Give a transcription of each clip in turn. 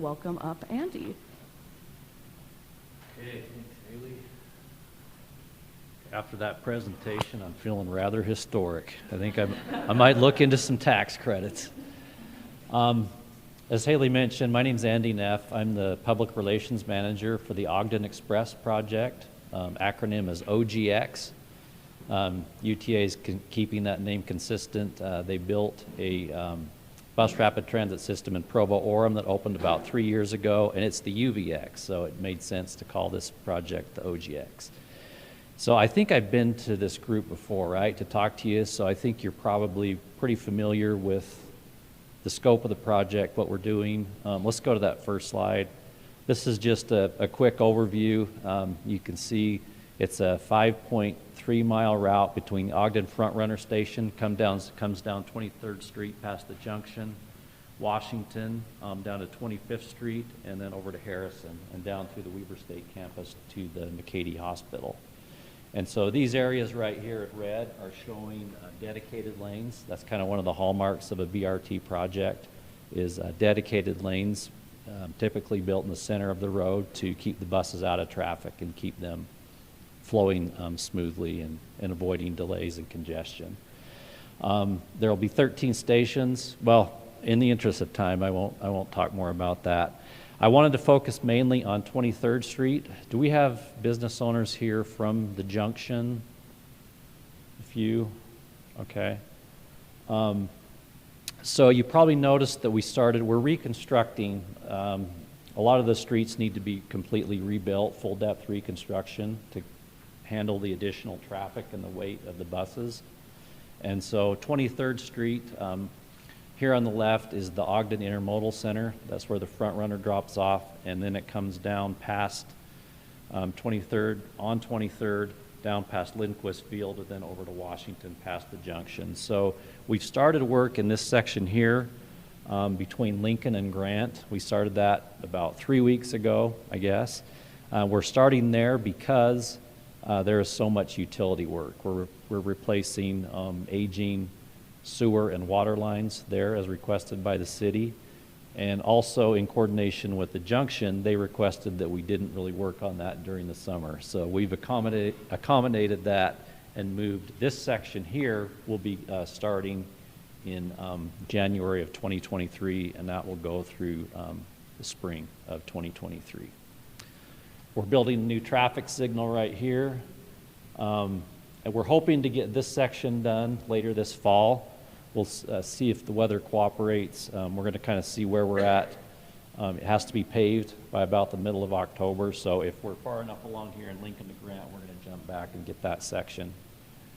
Welcome up Andy. Okay, thanks, Haley. After that presentation, I'm feeling rather historic. I think I might look into some tax credits. As Haley mentioned, my name's Andy Neff. I'm the Public Relations Manager for the Ogden Express project. Acronym is OGX. UTA is keeping that name consistent. They built a bus rapid transit system in Provo, Orem that opened about 3 years ago, and it's the UVX, so it made sense to call this project the OGX. So I think I've been to this group before, right, to talk to you, so I think you're probably pretty familiar with the scope of the project, what we're doing. Let's go to that first slide. This is just a quick overview. You can see it's a 5.3-mile route between the Ogden Front Runner Station, comes down 23rd Street past the junction, Washington, down to 25th Street, and then over to Harrison, and down through the Weber State campus to the McCady Hospital. And so these areas right here in red are showing dedicated lanes. That's kind of one of the hallmarks of a BRT project, is dedicated lanes, typically built in the center of the road to keep the buses out of traffic and keep them flowing smoothly and avoiding delays and congestion. There will be 13 stations. Well, in the interest of time, I won't talk more about that. I wanted to focus mainly on 23rd Street. Do we have business owners here from the junction? A few? Okay. So you probably noticed that we're reconstructing. A lot of the streets need to be completely rebuilt, full depth reconstruction to handle the additional traffic and the weight of the buses. And so 23rd Street, here on the left is the Ogden Intermodal Center. That's where the front runner drops off, and then it comes down past 23rd, on 23rd, down past Lindquist Field, and then over to Washington past the junction. So we've started work in this section here between Lincoln and Grant. We started that about 3 weeks ago, I guess. We're starting there because there is so much utility work. We're replacing aging sewer and water lines there as requested by the city. And also in coordination with the junction, they requested that we didn't really work on that during the summer. So we've accommodated that and moved this section here will be starting in January of 2023, and that will go through the spring of 2023. We're building a new traffic signal right here. And we're hoping to get this section done later this fall. We'll see if the weather cooperates. We're going to kind of see where we're at. It has to be paved by about the middle of October, so if we're far enough along here in Lincoln to Grant, we're going to jump back and get that section.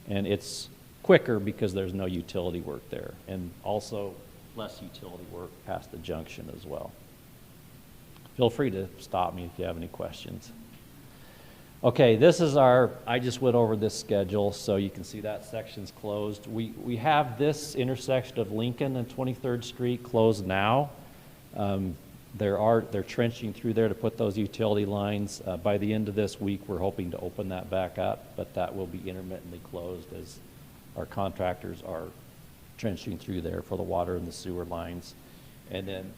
And it's quicker because there's no utility work there, and also less utility work past the junction as well. Feel free to stop me if you have any questions. Okay, this is I just went over this schedule, so you can see that section's closed. We have this intersection of Lincoln and 23rd Street closed now. They're trenching through there to put those utility lines. By the end of this week, we're hoping to open that back up, but that will be intermittently closed as our contractors are trenching through there for the water and the sewer lines. And then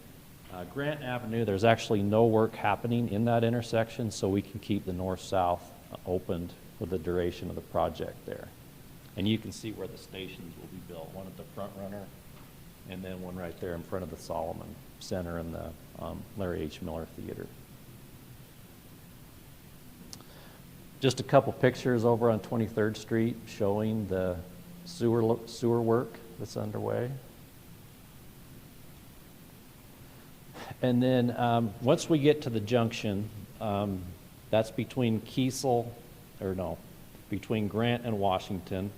Grant Avenue, there's actually no work happening in that intersection, so we can keep the north-south opened for the duration of the project there. And you can see where the stations will be built, one at the front runner, and then one right there in front of the Solomon Center and the Larry H. Miller Theater. Just a couple pictures over on 23rd Street showing the sewer work that's underway. And then once we get to the junction, that's between between Grant and Washington.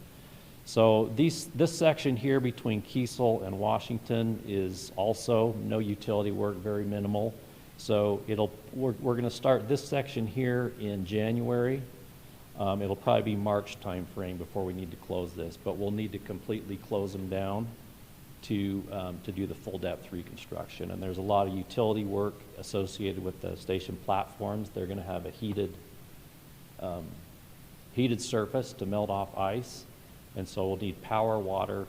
So this section here between Kiesel and Washington is also no utility work, very minimal. So we're going to start this section here in January. It'll probably be March time frame before we need to close this, but we'll need to completely close them down to do the full depth reconstruction. And there's a lot of utility work associated with the station platforms. They're going to have a heated surface to melt off ice, and so we'll need power, water,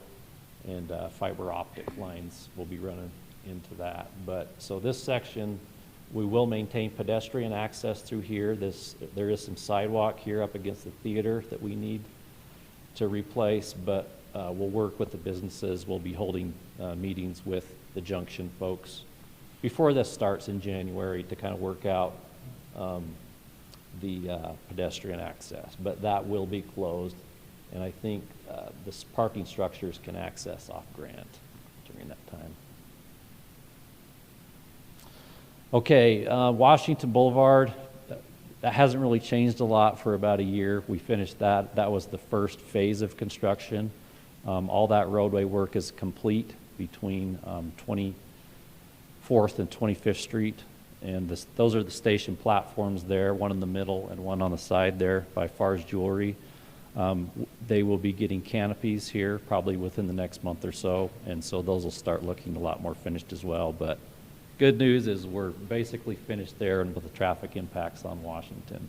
and fiber optic lines will be running into that. But so this section We will maintain pedestrian access through here. There is some sidewalk here up against the theater that we need to replace, but we'll work with the businesses. We'll be holding meetings with the Junction folks before this starts in January to kind of work out the pedestrian access. But that will be closed, and I think the parking structures can access off Grant during that time. Okay, Washington Boulevard, that hasn't really changed a lot for about a year. We finished that. That was the first phase of construction. All that roadway work is complete between 24th and 25th Street. And those are the station platforms there, one in the middle and one on the side there by Farr's Jewelry. They will be getting canopies here probably within the next month or so, and so those will start looking a lot more finished as well. But good news is we're basically finished there and with the traffic impacts on Washington.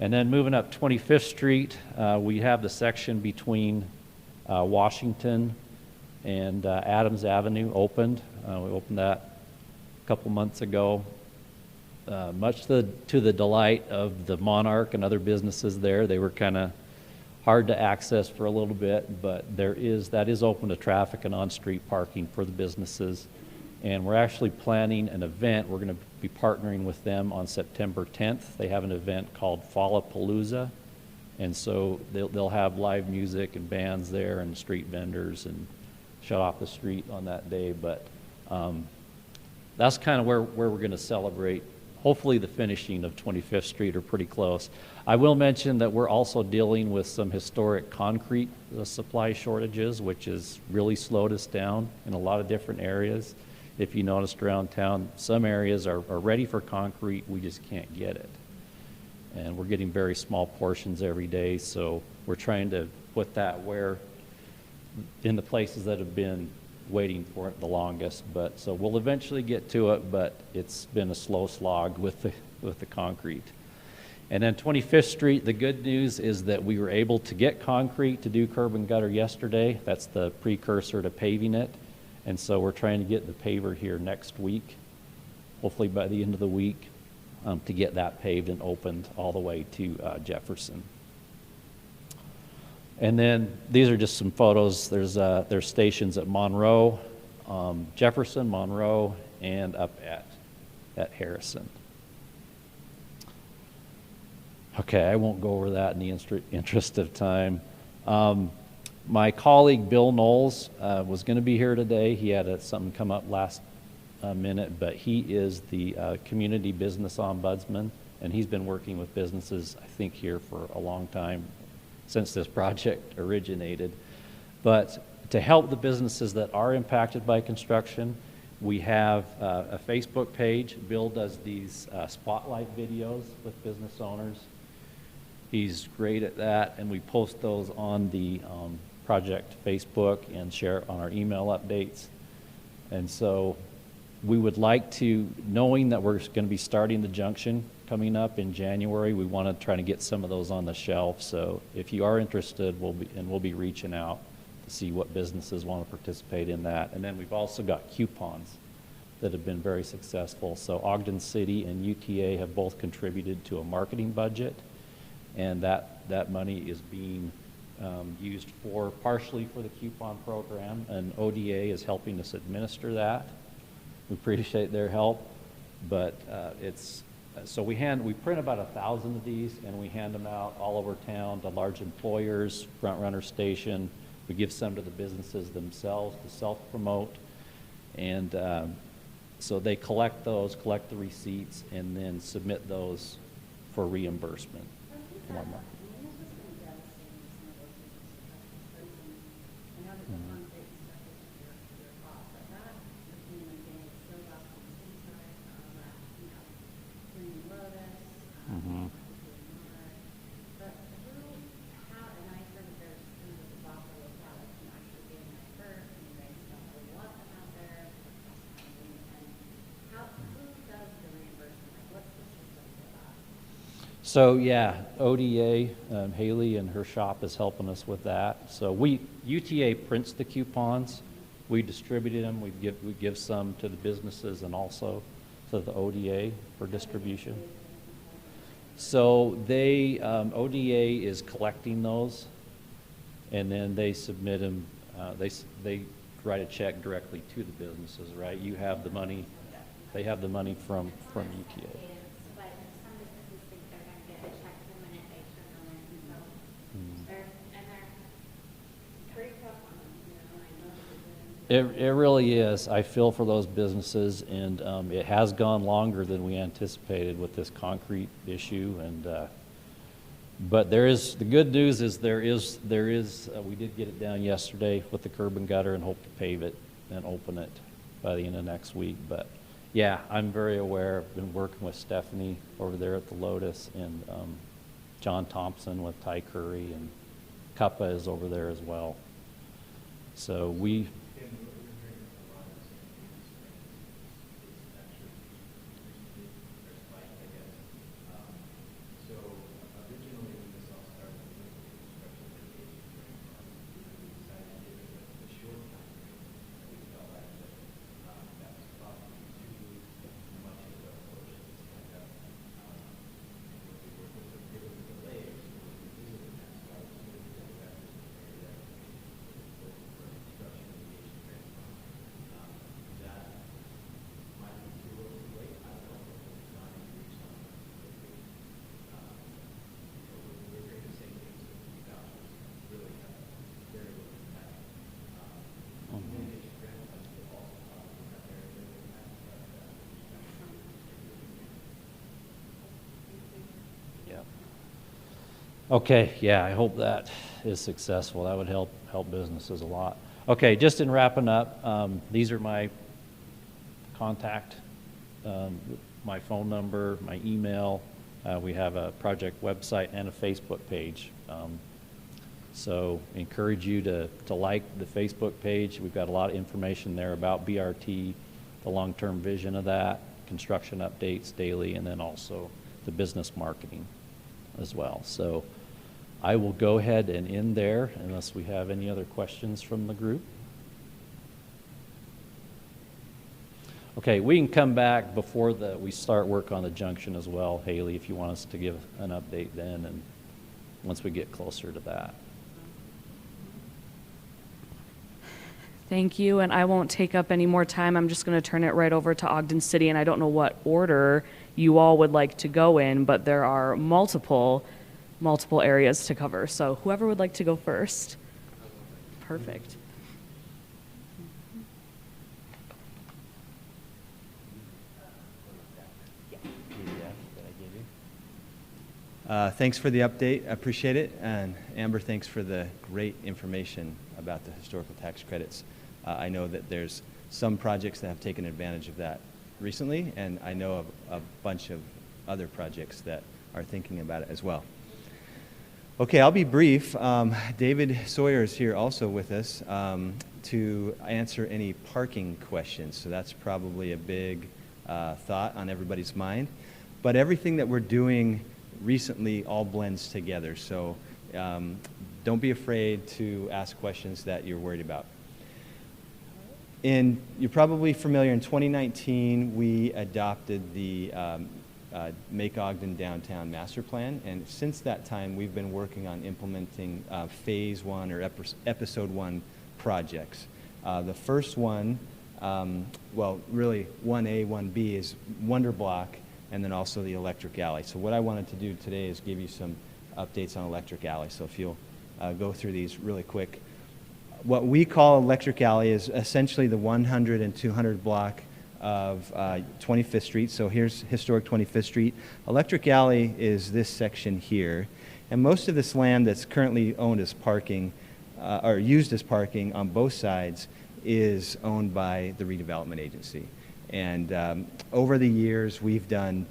And then moving up 25th Street, we have the section between Washington and Adams Avenue opened. We opened that a couple months ago. Much to the delight of the Monarch and other businesses there. They were kind of hard to access for a little bit, but that is open to traffic and on-street parking for the businesses. And we're actually planning an event. We're going to be partnering with them on September 10th. They have an event called Fallapalooza. And so they'll have live music and bands there and street vendors and shut off the street on that day. But that's kind of where we're going to celebrate. Hopefully the finishing of 25th Street are pretty close. I will mention that we're also dealing with some historic concrete supply shortages, which has really slowed us down in a lot of different areas. If you noticed around town, some areas are ready for concrete, we just can't get it. And we're getting very small portions every day, so we're trying to put that where in the places that have been waiting for it the longest. But so we'll eventually get to it, but it's been a slow slog with the concrete. And then 25th Street, the good news is that we were able to get concrete to do curb and gutter yesterday. That's the precursor to paving it. And so we're trying to get the paver here next week, hopefully by the end of the week, to get that paved and opened all the way to Jefferson. And then these are just some photos. There's stations at Monroe, Jefferson, Monroe, and up at Harrison. Okay, I won't go over that in the interest of time. My colleague Bill Knowles was going to be here today. He had something come up last minute, but he is the community business ombudsman, and he's been working with businesses, I think, here for a long time, since this project originated. But to help the businesses that are impacted by construction, we have a Facebook page. Bill does these spotlight videos with business owners. He's great at that, and we post those on the project Facebook and share on our email updates. And so we would like to, knowing that we're going to be starting the junction coming up in January, we want to try to get some of those on the shelf. So if you are interested, we'll be reaching out to see what businesses want to participate in that. And then we've also got coupons that have been very successful. So Ogden City and UTA have both contributed to a marketing budget, and that money is being used partially for the coupon program, and ODA is helping us administer that. We appreciate their help, but so we print about 1,000 of these, and we hand them out all over town to large employers, Front Runner Station. We give some to the businesses themselves to self-promote, and so they collect those, collect the receipts, and then submit those for reimbursement. So yeah, ODA, Haley and her shop is helping us with that. So UTA prints the coupons, we distribute them, we give some to the businesses and also to the ODA for distribution. So they, ODA is collecting those, and then they submit them, they write a check directly to the businesses, right? You have the money, they have the money from UTA. But some businesses think they're going to get a check the minute they turn them in, so they're pretty tough on them. It really is. I feel for those businesses, and it has gone longer than we anticipated with this concrete issue. And but the good news is we did get it down yesterday with the curb and gutter, and hope to pave it and open it by the end of next week. But yeah, I'm very aware. I've been working with Stephanie over there at the Lotus, and John Thompson with Ty Curry, and Cuppa is over there as well. So we. Okay, yeah, I hope that is successful. That would help businesses a lot. Okay, just in wrapping up, these are my contact, my phone number, my email. We have a project website and a Facebook page. So encourage you to like the Facebook page. We've got a lot of information there about BRT, the long-term vision of that, construction updates daily, and then also the business marketing as well. So I will go ahead and end there unless we have any other questions from the group. Okay, we can come back before we start work on the junction as well, Haley, if you want us to give an update then, and once we get closer to that. Thank you, and I won't take up any more time. I'm just going to turn it right over to Ogden City, and I don't know what order you all would like to go in, but there are multiple areas to cover. So whoever would like to go first. Perfect. Thanks for the update. I appreciate it. And Amber, thanks for the great information about the historical tax credits. I know that there's some projects that have taken advantage of that recently, and I know of a bunch of other projects that are thinking about it as well. Okay, I'll be brief. David Sawyer is here also with us to answer any parking questions. So that's probably a big thought on everybody's mind. But everything that we're doing recently all blends together. So don't be afraid to ask questions that you're worried about. You're probably familiar, in 2019, we adopted the Make Ogden Downtown Master Plan, and since that time, we've been working on implementing Phase 1 or Episode 1 projects. The first one, well, really 1A, 1B is Wonder Block, and then also the Electric Alley. So what I wanted to do today is give you some updates on Electric Alley. So if you'll go through these really quick. What we call Electric Alley is essentially the 100 and 200 block of 25th Street. So here's historic 25th Street. Electric Alley is this section here. And most of this land that's currently owned as parking, or used as parking on both sides, is owned by the redevelopment agency. And over the years, we've done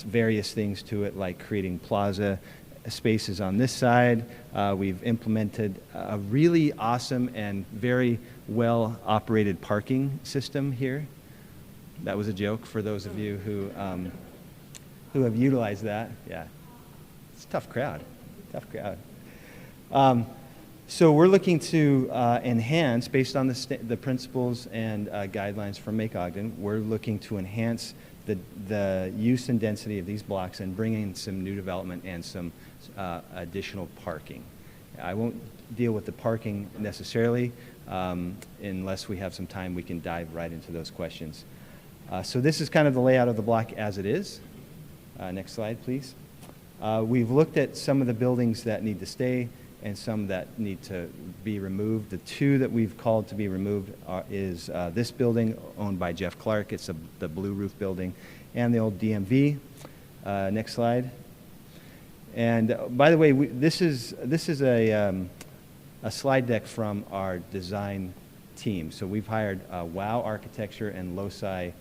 various things to it, like creating plaza spaces on this side. We've implemented a really awesome and very well operated parking system here. That was a joke for those of you who have utilized that. Yeah, it's a tough crowd, tough crowd. So we're looking to enhance, based on the principles and guidelines from Make Ogden, we're looking to enhance the use and density of these blocks and bring in some new development and some additional parking. I won't deal with the parking necessarily. Unless we have some time, we can dive right into those questions. So this is kind of the layout of the block as it is. Next slide, please. We've looked at some of the buildings that need to stay and some that need to be removed. The two that we've called to be removed is this building owned by Jeff Clark. It's the blue roof building, and the old DMV. Next slide. And by the way, this is a slide deck from our design team. So we've hired WOW Architecture and Loci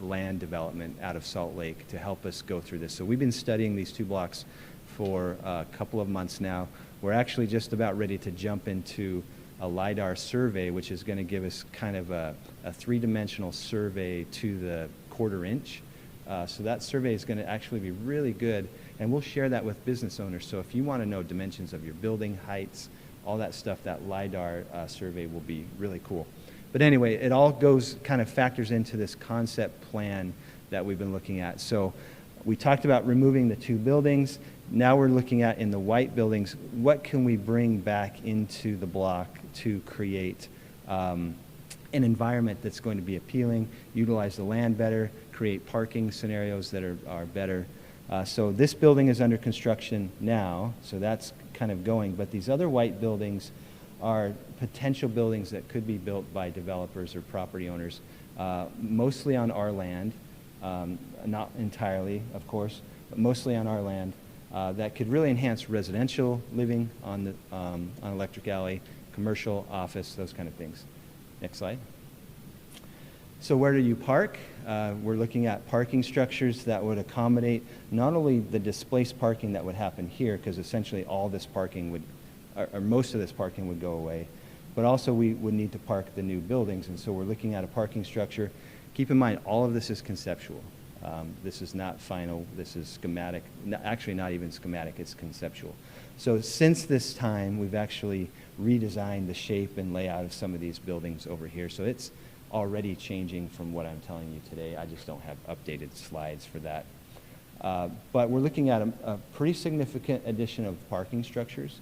Land Development out of Salt Lake to help us go through this. So we've been studying these two blocks for a couple of months now. We're actually just about ready to jump into a LiDAR survey, which is going to give us kind of a three-dimensional survey to the quarter inch. So that survey is going to actually be really good, and we'll share that with business owners. So if you want to know dimensions of your building heights, all that stuff, that LiDAR survey will be really cool. But anyway, it all kind of factors into this concept plan that we've been looking at. So we talked about removing the two buildings. Now we're looking at, in the white buildings, what can we bring back into the block to create an environment that's going to be appealing, utilize the land better, create parking scenarios that are better. So this building is under construction now, so that's kind of going. But these other white buildings are potential buildings that could be built by developers or property owners, mostly on our land, not entirely, of course, but mostly on our land, that could really enhance residential living on Electric Alley, commercial, office, those kind of things. Next slide. So where do you park? We're looking at parking structures that would accommodate not only the displaced parking that would happen here, because essentially all this parking would, or most of this parking would go away, but also we would need to park the new buildings. And so we're looking at a parking structure. Keep in mind, all of this is conceptual. This is not final. This is schematic. Actually, not even schematic. It's conceptual. So since this time, we've actually redesigned the shape and layout of some of these buildings over here. So it's already changing from what I'm telling you today. I just don't have updated slides for that. But we're looking at a pretty significant addition of parking structures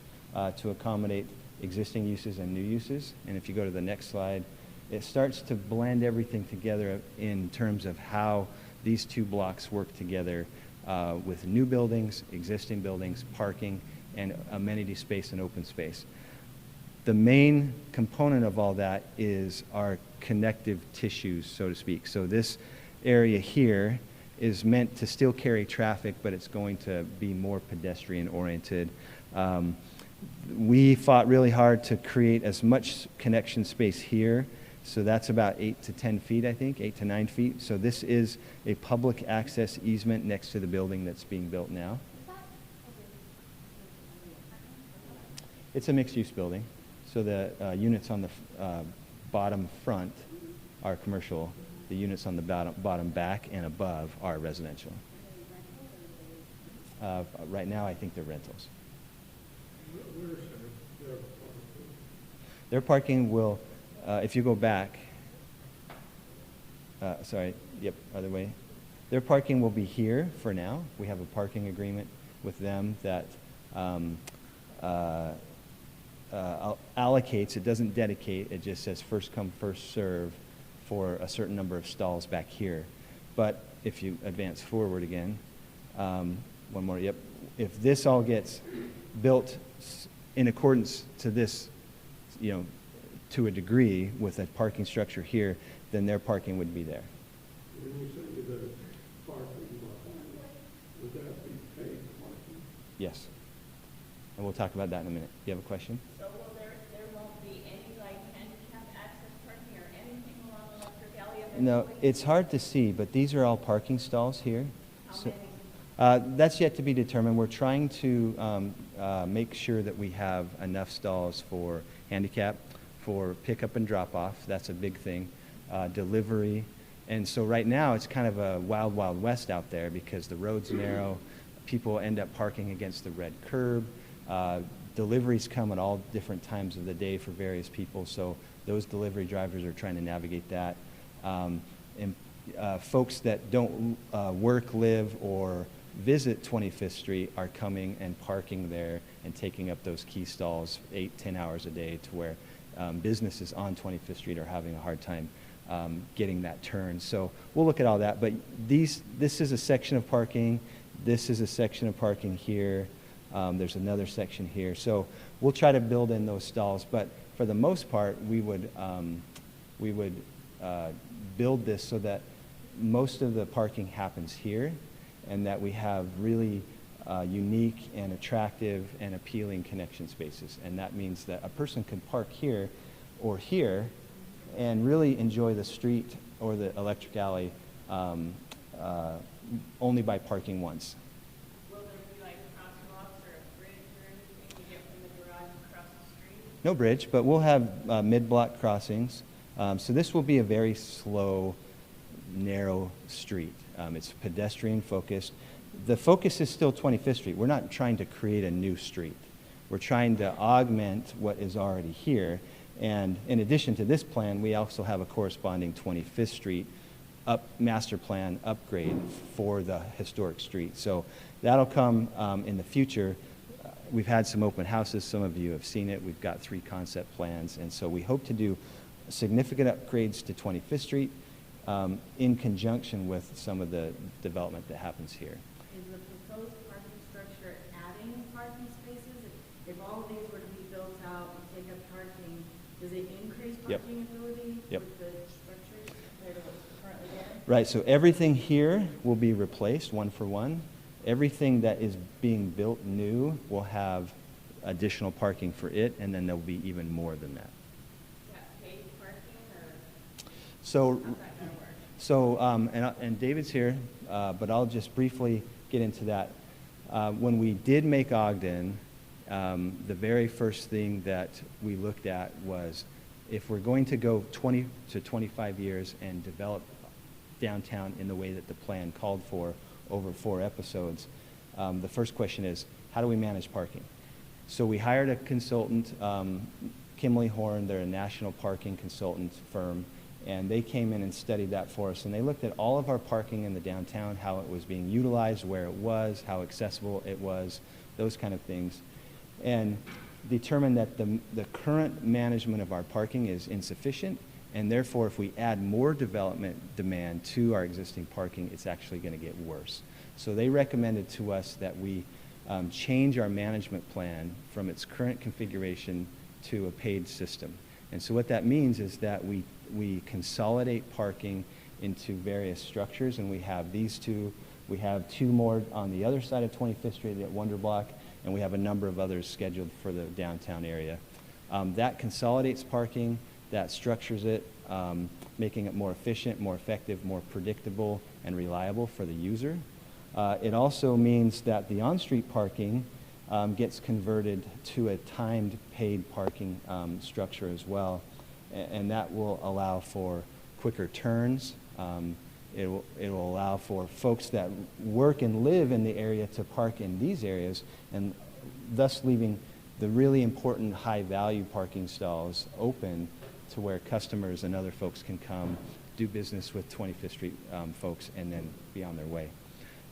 to accommodate existing uses and new uses. And if you go to the next slide, it starts to blend everything together in terms of how these two blocks work together with new buildings, existing buildings, parking, and amenity space and open space. The main component of all that is our connective tissues, so to speak. So this area here is meant to still carry traffic, but it's going to be more pedestrian oriented. We fought really hard to create as much connection space here. So that's about 8 to 10 feet, I think, 8 to 9 feet. So this is a public access easement next to the building that's being built now. It's a mixed-use building. So the units on the bottom front are commercial. The units on the bottom back and above are residential. Right now, I think they're rentals. Their parking will, if you go back, sorry, yep, other way. Their parking will be here for now. We have a parking agreement with them that allocates, it doesn't dedicate, it just says first come, first serve for a certain number of stalls back here. But if you advance forward again, one more, yep. If this all gets built in accordance to this, you know, to a degree with a parking structure here, then their parking would be there. When you say the parking lot, would that be paid parking? Yes. And we'll talk about that in a minute. Do you have a question? So will there won't be any like handicap access parking or anything along Electric Alley eventually? No, it's hard to see, but these are all parking stalls here. How So, many? that's yet to be determined. We're trying to make sure that we have enough stalls for handicap, for pickup and drop off. That's a big thing. Delivery. And so right now it's kind of a wild, wild west out there because the road's narrow. People end up parking against the red curb. Deliveries come at all different times of the day for various people, so those delivery drivers are trying to navigate that. And folks that don't work, live, or visit 25th Street are coming and parking there and taking up those key stalls 8-10 hours a day, to where businesses on 25th Street are having a hard time getting that turn. So we'll look at all that, but this is a section of parking. This is a section of parking here. There's another section here. So we'll try to build in those stalls, but for the most part, we would build this so that most of the parking happens here, and that we have really unique and attractive and appealing connection spaces. And that means that a person can park here or here and really enjoy the street or the electric alley only by parking once. Will there be like crosswalks or a bridge or anything to get from the garage across the street? No bridge, but we'll have mid-block crossings. So this will be a very slow, narrow street. It's pedestrian focused. The focus is still 25th Street. We're not trying to create a new street. We're trying to augment what is already here. And in addition to this plan, we also have a corresponding 25th Street master plan upgrade for the historic street. So that'll come in the future. We've had some open houses. Some of you have seen it. We've got 3 concept plans. And so we hope to do significant upgrades to 25th Street in conjunction with some of the development that happens here. Is the proposed parking structure adding parking spaces? If all of these were to be built out and take up parking, does it increase Yep. parking ability Yep. with the structures compared to what's currently there? Right, so everything here will be replaced one for one. Everything that is being built new will have additional parking for it, and then there'll be even more than that. Is that paid parking or So, how's that gonna work? and David's here, but I'll just briefly get into that. When we did make Ogden, the very first thing that we looked at was, if we're going to go 20 to 25 years and develop downtown in the way that the plan called for over 4 episodes, the first question is, how do we manage parking? So we hired a consultant, Kimley Horn. They're a national parking consultant firm, and they came in and studied that for us. And they looked at all of our parking in the downtown, how it was being utilized, where it was, how accessible it was, those kind of things, and determined that the current management of our parking is insufficient, and therefore if we add more development demand to our existing parking, it's actually going to get worse. So they recommended to us that we change our management plan from its current configuration to a paid system. And so what that means is that we consolidate parking into various structures, and we have these 2. We have 2 more on the other side of 25th Street at Wonder Block, and we have a number of others scheduled for the downtown area. That consolidates parking, that structures it, making it more efficient, more effective, more predictable, and reliable for the user. It also means that the on-street parking gets converted to a timed paid parking structure as well, and that will allow for quicker turns. It will allow for folks that work and live in the area to park in these areas, and thus leaving the really important high-value parking stalls open to where customers and other folks can come, do business with 25th Street folks, and then be on their way.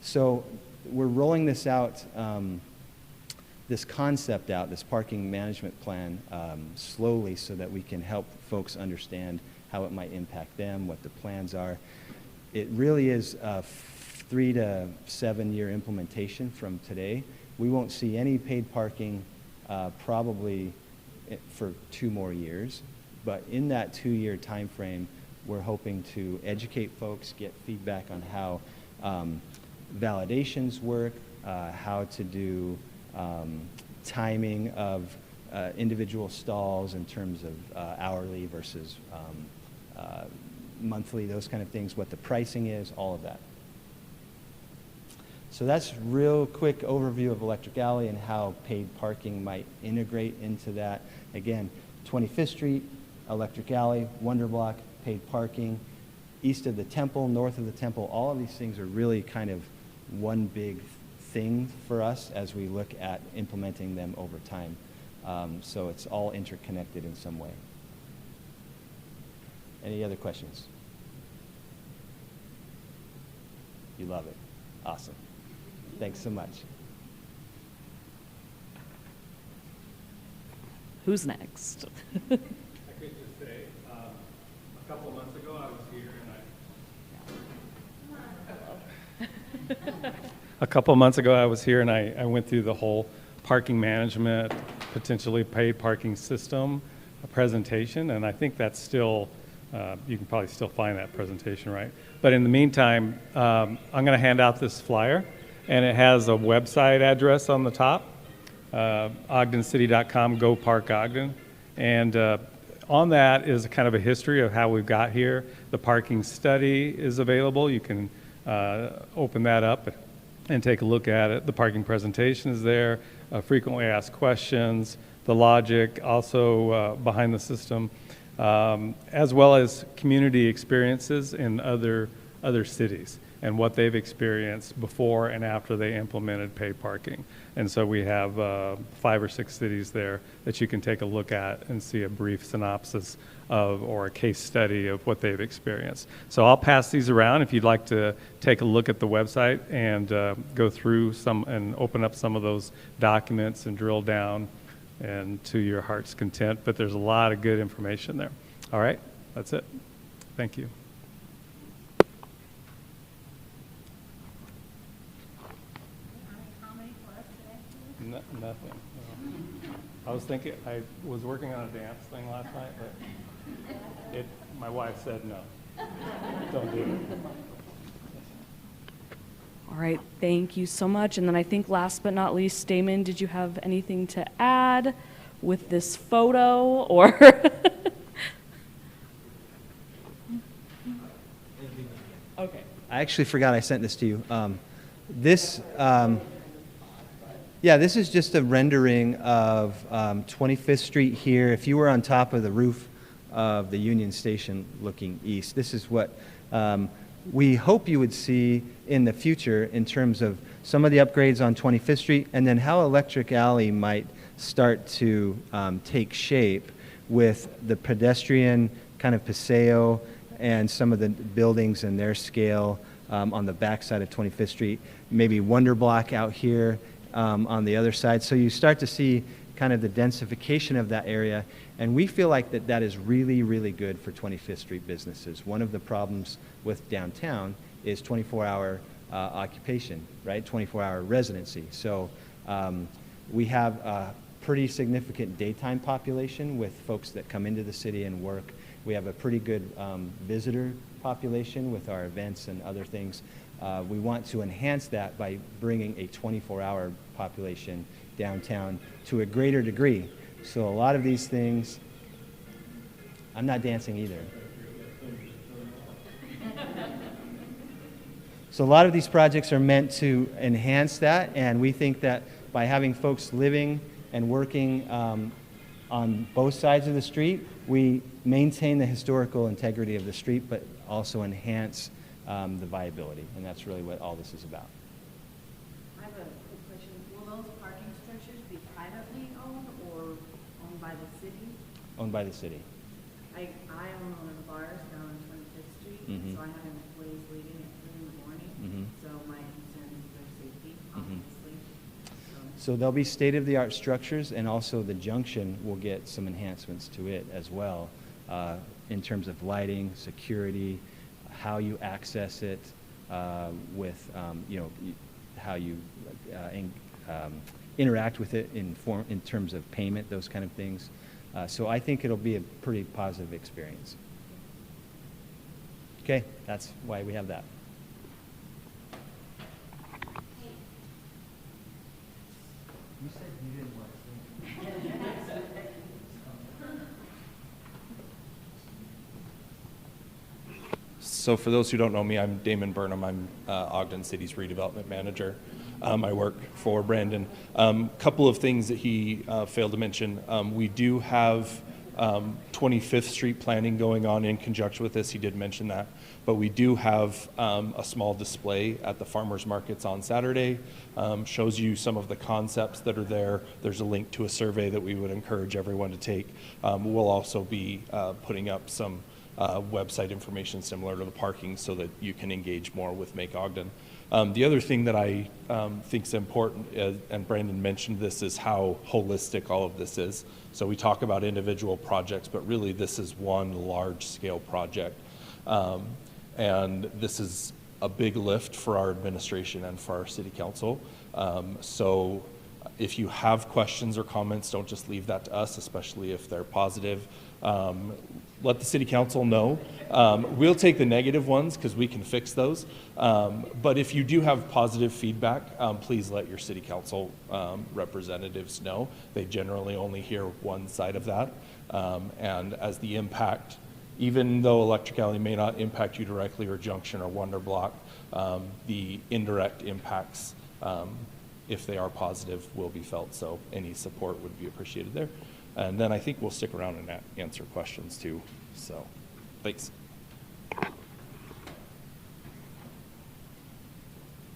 So we're rolling this out, this concept out, this parking management plan, slowly, so that we can help folks understand how it might impact them, what the plans are. It really is a 3 to 7 year implementation from today. We won't see any paid parking probably for 2 more years, but in that 2-year time frame, we're hoping to educate folks, get feedback on how validations work, how to do timing of individual stalls in terms of hourly versus monthly, those kind of things, what the pricing is, all of that. So that's real quick overview of Electric Alley and how paid parking might integrate into that. Again, 25th Street, Electric Alley, Wonder Block, paid parking, east of the temple, north of the temple, all of these things are really kind of one big thing for us as we look at implementing them over time. So it's all interconnected in some way. Any other questions? You love it. Awesome. Thanks so much. Who's next? I could just say, a couple of months ago, I was here and I went through the whole parking management, potentially paid parking system presentation, and I think that's still, you can probably still find that presentation, right? But in the meantime, I'm going to hand out this flyer, and it has a website address on the top. ogdencity.com, Go Park Ogden. And on that is kind of a history of how we've got here. The parking study is available. You can open that up and take a look at it. The parking presentation is there, frequently asked questions, the logic, also behind the system, as well as community experiences in other cities and what they've experienced before and after they implemented paid parking. And so we have 5 or 6 cities there that you can take a look at and see a brief synopsis of, or a case study of what they've experienced. So I'll pass these around if you'd like to take a look at the website and go through some and open up some of those documents and drill down and to your heart's content. But there's a lot of good information there. All right, that's it. Thank you. Nothing. I was thinking, I was working on a dance thing last night, but my wife said no. Don't do it. All right, thank you so much. And then I think last but not least, Damon, did you have anything to add with this photo or? Okay. I actually forgot I sent this to you. This is just a rendering of 25th Street here. If you were on top of the roof of the Union Station looking east, this is what we hope you would see in the future in terms of some of the upgrades on 25th Street, and then how Electric Alley might start to take shape with the pedestrian kind of paseo and some of the buildings and their scale on the backside of 25th Street. Maybe Wonder Block out here on the other side. So you start to see kind of the densification of that area, and we feel like that is really, really good for 25th Street businesses. One of the problems with downtown is 24-hour occupation, right? 24-hour residency. So we have a pretty significant daytime population with folks that come into the city and work. We have a pretty good visitor population with our events and other things. We want to enhance that by bringing a 24-hour population downtown to a greater degree. So a lot of these things, I'm not dancing either. So a lot of these projects are meant to enhance that, and we think that by having folks living and working on both sides of the street, we maintain the historical integrity of the street, but also enhance the viability, and that's really what all this is about. I have a quick question. Will those parking structures be privately owned or owned by the city? Owned by the city. I own one of the bars down on 25th Street, Mhm. so I have employees leaving at 3 in the morning. Mhm. So my concern is their safety, obviously. So there'll be state-of-the-art structures, and also the junction will get some enhancements to it as well, in terms of lighting, security, how you access it, with how you interact with it in terms of payment, those kind of things. So I think it'll be a pretty positive experience. Okay, that's why we have that. You said you didn't want to sing. So for those who don't know me, I'm Damon Burnham. I'm Ogden City's redevelopment manager. I work for Brandon. Couple of things that he failed to mention. We do have 25th Street planning going on in conjunction with this. He did mention that. But we do have a small display at the farmers markets on Saturday. Shows you some of the concepts that are there. There's a link to a survey that we would encourage everyone to take. We'll also be putting up some website information similar to the parking so that you can engage more with Make Ogden. The other thing that I think is important, and Brandon mentioned this, is how holistic all of this is. So we talk about individual projects, but really this is one large-scale project. And this is a big lift for our administration and for our city council. So if you have questions or comments, don't just leave that to us, especially if they're positive. Let the city council know. We'll take the negative ones because we can fix those. But if you do have positive feedback, please let your city council representatives know. They generally only hear one side of that. And as the impact, even though electricality may not impact you directly, or Junction or Wonder Block, the indirect impacts, if they are positive, will be felt. So any support would be appreciated there. And then I think we'll stick around and answer questions too. So, thanks.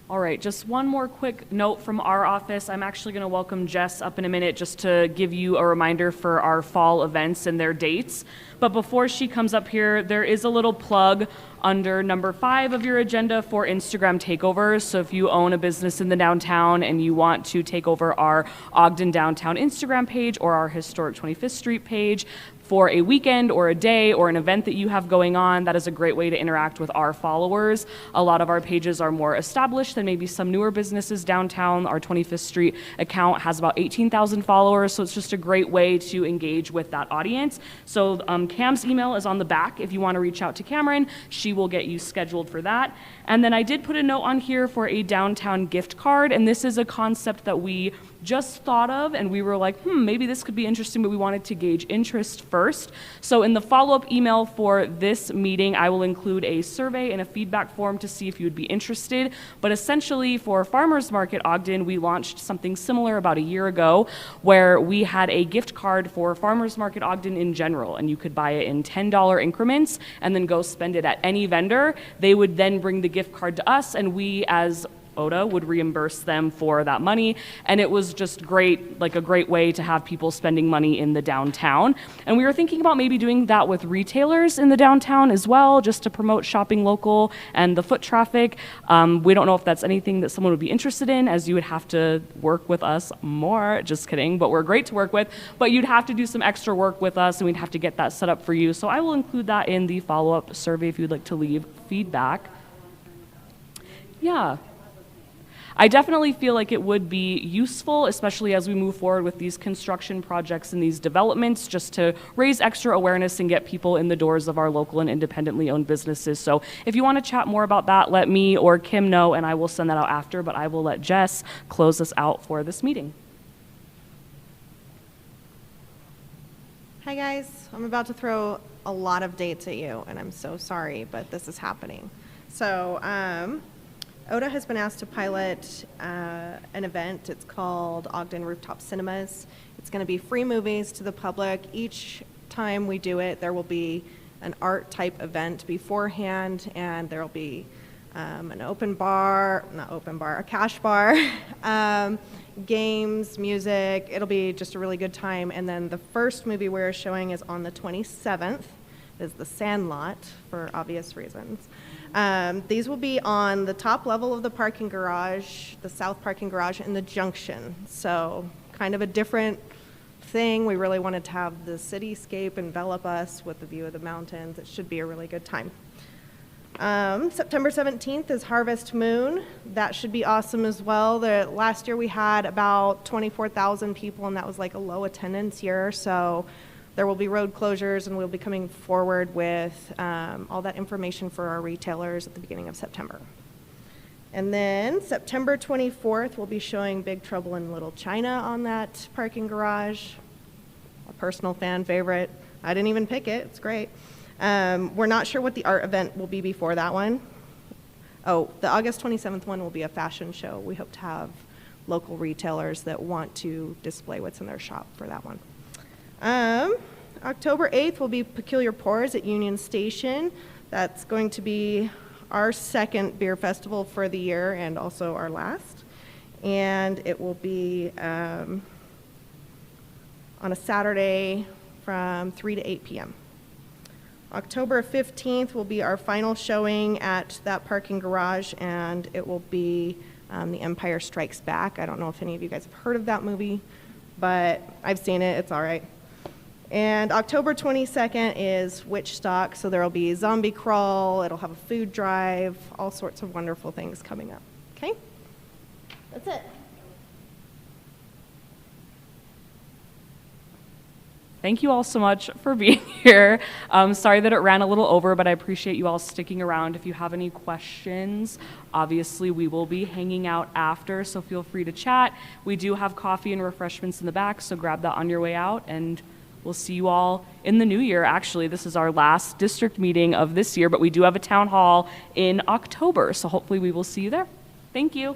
All right, just one more quick note from our office. I'm actually going to welcome Jess up in a minute just to give you a reminder for our fall events and their dates. But before she comes up here, there is a little plug under number 5 of your agenda for Instagram takeovers. So if you own a business in the downtown and you want to take over our Ogden Downtown Instagram page or our historic 25th Street page for a weekend or a day or an event that you have going on, that is a great way to interact with our followers. A lot of our pages are more established than maybe some newer businesses downtown. Our 25th Street account has about 18,000 followers, so it's just a great way to engage with that audience. So Cam's email is on the back if you want to reach out to Cameron. She will get you scheduled for that. And then I did put a note on here for a downtown gift card, and this is a concept that we just thought of, and we were like, maybe this could be interesting, but we wanted to gauge interest first. So in the follow-up email for this meeting, I will include a survey and a feedback form to see if you would be interested. But essentially, for Farmers Market Ogden, we launched something similar about a year ago, where we had a gift card for Farmers Market Ogden in general, and you could buy it in $10 increments and then go spend it at any vendor. They would then bring the gift card to us, and we, as ODA, would reimburse them for that money. And it was just great, like a great way to have people spending money in the downtown. And we were thinking about maybe doing that with retailers in the downtown as well, just to promote shopping local and the foot traffic. We don't know if that's anything that someone would be interested in, as you would have to work with us more. Just kidding, but we're great to work with. But you'd have to do some extra work with us, and we'd have to get that set up for you. So I will include that in the follow-up survey if you'd like to leave feedback. Yeah. I definitely feel like it would be useful, especially as we move forward with these construction projects and these developments, just to raise extra awareness and get people in the doors of our local and independently owned businesses. So if you want to chat more about that, let me or Kim know, and I will send that out after, but I will let Jess close us out for this meeting. Hi guys, I'm about to throw a lot of dates at you, and I'm so sorry, but this is happening. So, ODA has been asked to pilot an event. It's called Ogden Rooftop Cinemas. It's going to be free movies to the public. Each time we do it, there will be an art type event beforehand, and there will be an a cash bar, games, music. It'll be just a really good time. And then the first movie we're showing is on the 27th, is The Sandlot, for obvious reasons. These will be on the top level of the parking garage, the south parking garage, and the junction. So kind of a different thing. We really wanted to have the cityscape envelop us with the view of the mountains. It should be a really good time. September 17th is Harvest Moon. That should be awesome as well. Last year we had about 24,000 people, and that was like a low attendance year. So there will be road closures, and we'll be coming forward with all that information for our retailers at the beginning of September. And then September 24th, we'll be showing Big Trouble in Little China on that parking garage. A personal fan favorite. I didn't even pick it. It's great. We're not sure what the art event will be before that one. Oh, the August 27th one will be a fashion show. We hope to have local retailers that want to display what's in their shop for that one. October 8th will be Peculiar Pours at Union Station. That's going to be our second beer festival for the year and also our last. And it will be on a Saturday from 3 to 8 p.m. October 15th will be our final showing at that parking garage, and it will be The Empire Strikes Back. I don't know if any of you guys have heard of that movie, but I've seen it. It's all right. And October 22nd is Witchstock, so there will be zombie crawl, it'll have a food drive, all sorts of wonderful things coming up. Okay? That's it. Thank you all so much for being here. Sorry that it ran a little over, but I appreciate you all sticking around. If you have any questions, obviously we will be hanging out after, so feel free to chat. We do have coffee and refreshments in the back, so grab that on your way out, and we'll see you all in the new year. Actually, this is our last district meeting of this year, but we do have a town hall in October, so hopefully we will see you there. Thank you.